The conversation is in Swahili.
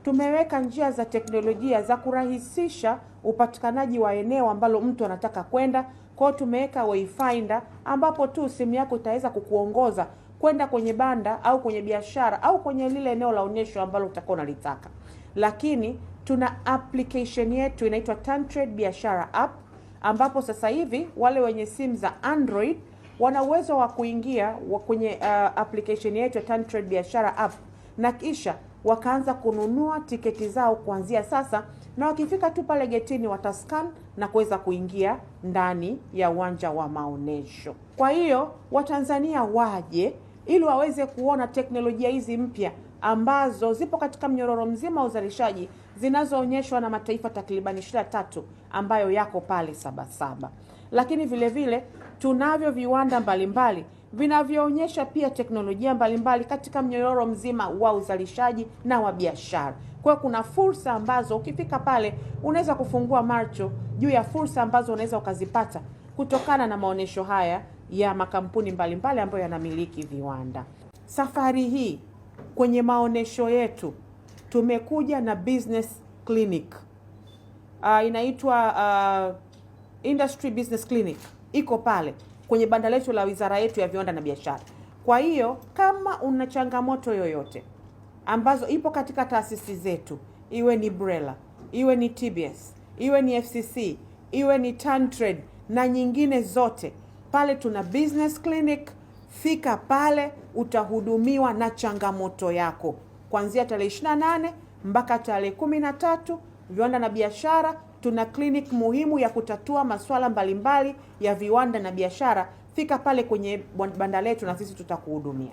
tumeweka njia za teknolojia za kurahisisha upatikanaji wa eneo ambalo mtu anataka kwenda. Kwa hiyo tumeweka Wayfinder ambapo tu simu yako itaweza kukuongoza kwenda kwenye banda au kwenye biashara au kwenye lile eneo la onyesho ambalo utakuwa unalitaka. Lakini tuna application yetu inaitwa TanTrade Biashara App, ambapo sasa hivi wale wenye simu za Android wana uwezo wa kuingia kwenye application yetu ya TanTrade Biashara App na kisha wakaanza kununua tiketi zao kuanzia sasa, na wakifika tu pale getini watascan na kuweza kuingia ndani ya uwanja wa maonesho. Kwa hiyo Watanzania waje ili waweze kuona teknolojia hizi mpya ambazo zipo katika mnyororo mzima wa uzalishaji zinazoonyeshwa na mataifa takribani 23 ambayo yako pale Sabasaba. Lakini vile vile tunavyo viwanda mbalimbali vinavyoonyesha pia teknolojia mbalimbali katika mnyororo mzima wa uzalishaji na wa biashara. Kwa hiyo kuna fursa ambazo ukifika pale unaweza kufungua macho juu ya fursa ambazo unaweza ukazipata kutokana na maonesho haya ya makampuni mbalimbali ambayo yanamiliki viwanda. Safari hii kwenye maonesho yetu tumekuja na business clinic. Inaitwa Industry Business Clinic. Iko pale kwenye banda letu la wizara yetu ya viwanda na biashara. Kwa hiyo kama una changamoto yoyote ambazo ipo katika taasisi zetu, iwe ni BRELA, iwe ni TBS, iwe ni FCC, iwe ni TanTrade na nyingine zote, pale tuna business clinic. Fika pale utahudumiwa na changamoto yako kuanzia tarehe 28 mpaka tarehe 13. Viwanda na biashara tuna clinic muhimu ya kutatua masuala mbalimbali ya viwanda na biashara. Fika pale kwenye banda letu na sisi tutakuhudumia.